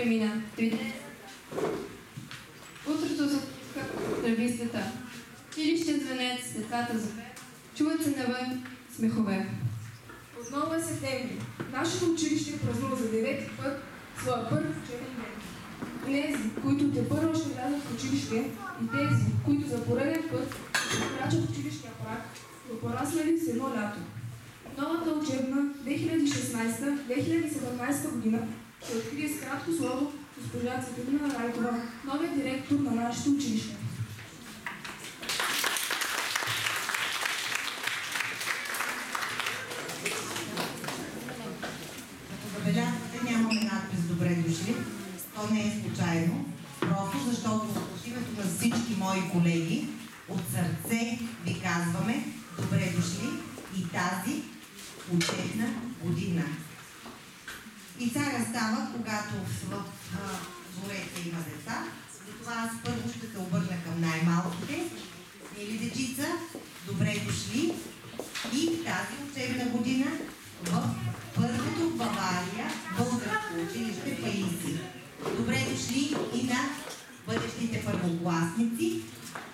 премина. Утрото запуска дървистата. Училищен звънец, децата запеят. Чуват се навън смехове. Отново е септември. Нашето училище празнува за 9-ти път своя първи учебен ден. Тези, които тепърва ще влязат в училище, и тези, които за пореден път ще крачат в училищния праг, са пораснали с едно лято. Новата учебна 2016-2017 година ще открие с кратко слово госпожа Цветелина Райкова, новият директор на нашето училище. Като забелязвате, нямаме надпис "Добре дошли". То не е случайно, просто защото от името на всички мои колеги от сърце ви казваме добре дошли и тази учебна година. И царя става, когато в дворете има деца. Затова аз първо ще се обърна към най-малките. Мили дечица, добре дошли и тази учебна година в първото в Бавария българско училище Паисий. Добре дошли и на бъдещите първокласници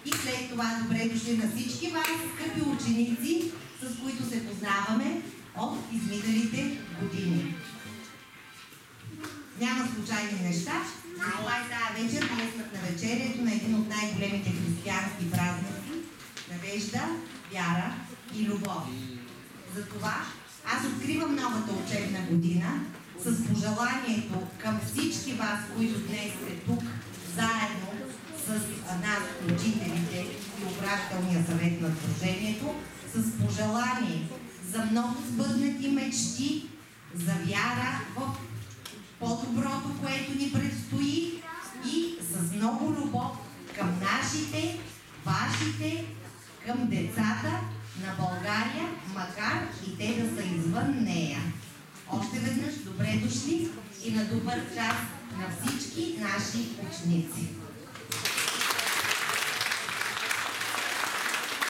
и след това добре дошли на всички вас, скъпи ученици, с които се познаваме от изминалите години. Няма случайни неща. Това и тази вечер ние сме на вечерието на един от най-големите християнски празници – надежда, вяра и любов. Затова аз откривам новата учебна година с пожеланието към всички вас, които днес сте тук, заедно с нас, учителите и управителния съвет на сдружението, с пожелание за много сбъднати мечти, за вяра в по-доброто, което ни предстои и с много любов към нашите, вашите, към децата на България, макар и те да са извън нея. Още веднъж добре дошли и на добър час на всички наши ученици.